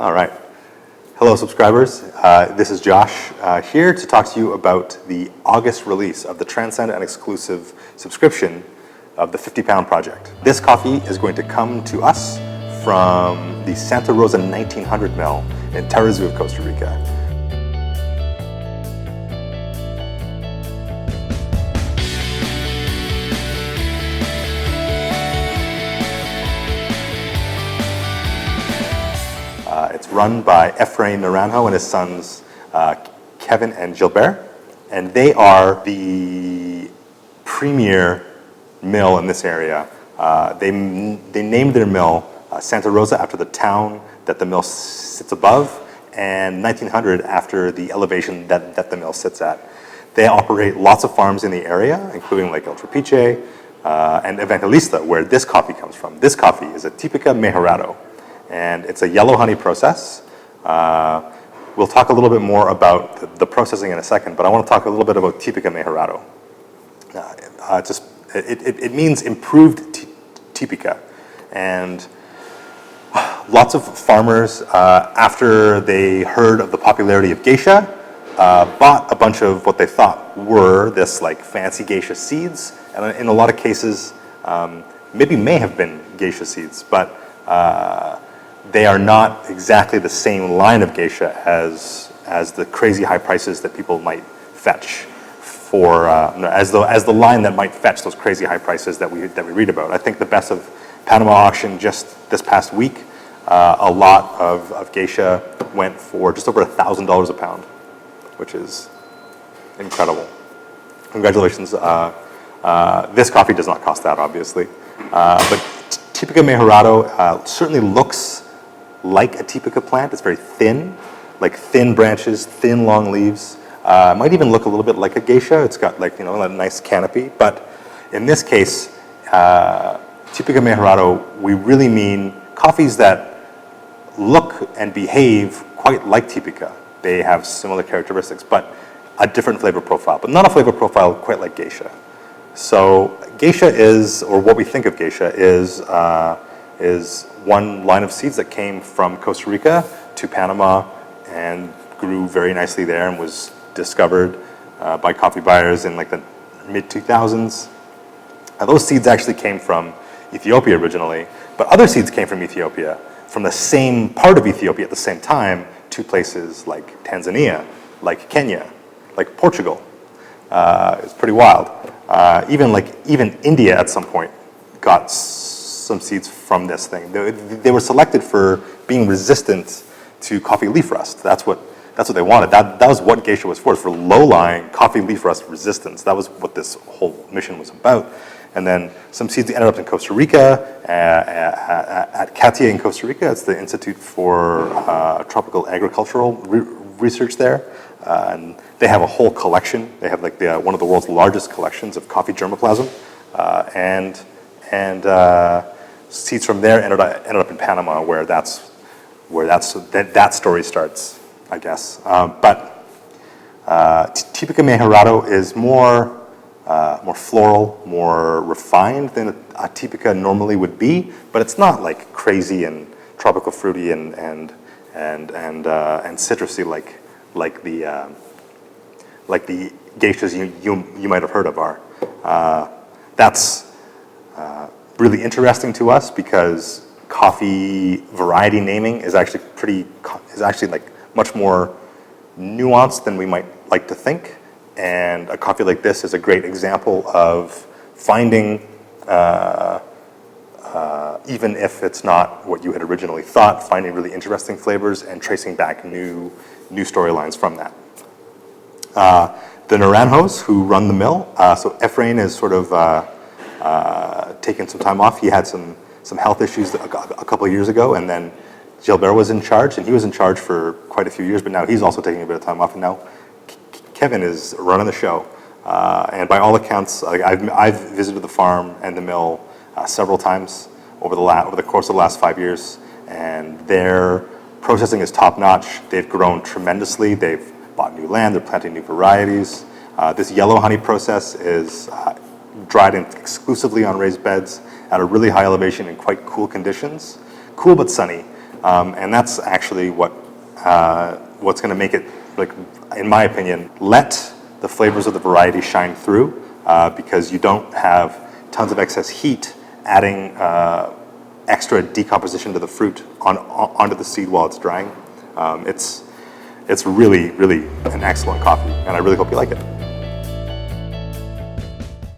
All right. Hello, subscribers. This is Josh here to talk to you about the August release of the Transcend and exclusive subscription of the 50-pound project. This coffee is going to come to us from the Santa Rosa 1900 mill in Tarazú of Costa Rica. It's run by Naranjo and his sons Kevin and Gilbert, and they are the premier mill in this area. They named their mill Santa Rosa after the town that the mill sits above, and 1900 after the elevation that the mill sits at. They operate lots of farms in the area, including like El Trapiche and Evangelista, where this coffee comes from. This coffee is a Typica Mejorado, and it's a yellow honey process. We'll talk a little bit more about the processing in a second, but I want to talk a little bit about Typica Mejorado. It means improved Typica, and lots of farmers, after they heard of the popularity of geisha, bought a bunch of what they thought were this like fancy geisha seeds, and in a lot of cases, maybe may have been geisha seeds, but they are not exactly the same line of geisha as the crazy high prices that people might fetch for, as the line that might fetch those crazy high prices that we read about. I think the best of Panama auction just this past week, a lot of geisha went for just over $1,000 a pound, which is incredible. Congratulations. This coffee does not cost that, obviously, but Typica Mejorado certainly looks like a Typica plant. It's very thin, like thin branches, thin long leaves. Might even look a little bit like a geisha. It's got like, a nice canopy. But in this case, Typica Mejorado, we really mean coffees that look and behave quite like Typica. They have similar characteristics, but a different flavor profile, but not a flavor profile quite like geisha. So geisha is, or what we think of geisha is one line of seeds that came from Costa Rica to Panama and grew very nicely there and was discovered by coffee buyers in like the mid-2000s. Those seeds actually came from Ethiopia originally, but other seeds came from Ethiopia, from the same part of Ethiopia at the same time, to places like Tanzania, like Kenya, like Portugal. It's pretty wild. Even India at some point got some seeds from this thing. They were selected for being resistant to coffee leaf rust. That's what they wanted. That was what geisha was for low-lying coffee leaf rust resistance. That was what this whole mission was about. And then some seeds ended up in Costa Rica, at CATIA in Costa Rica. It's the Institute for Tropical Agricultural Research there. And they have a whole collection. They have like one of the world's largest collections of coffee germplasm. And seeds from there ended up in Panama, where that story starts, I guess. But Typica Mejorado is more floral, more refined than a Typica normally would be, but it's not like crazy and tropical fruity and citrusy like the geishas you might have heard of are. That's really interesting to us because coffee variety naming is actually like much more nuanced than we might like to think. And a coffee like this is a great example of finding, even if it's not what you had originally thought, finding really interesting flavors and tracing back new storylines from that. The Naranjos who run the mill, so Efrain is sort of taken some time off. He had some health issues a couple of years ago, and then Gilbert was in charge, and he was in charge for quite a few years, but now he's also taking a bit of time off, and now Kevin is running the show. And by all accounts, I've visited the farm and the mill several times over the course of the last 5 years, and their processing is top-notch. They've grown tremendously. They've bought new land. They're planting new varieties. This yellow honey process is dried exclusively on raised beds at a really high elevation in quite cool conditions. Cool but sunny. And that's actually what's going to make it, like, in my opinion, let the flavors of the variety shine through, because you don't have tons of excess heat adding extra decomposition to the fruit onto the seed while it's drying. It's really, really an excellent coffee, and I really hope you like it.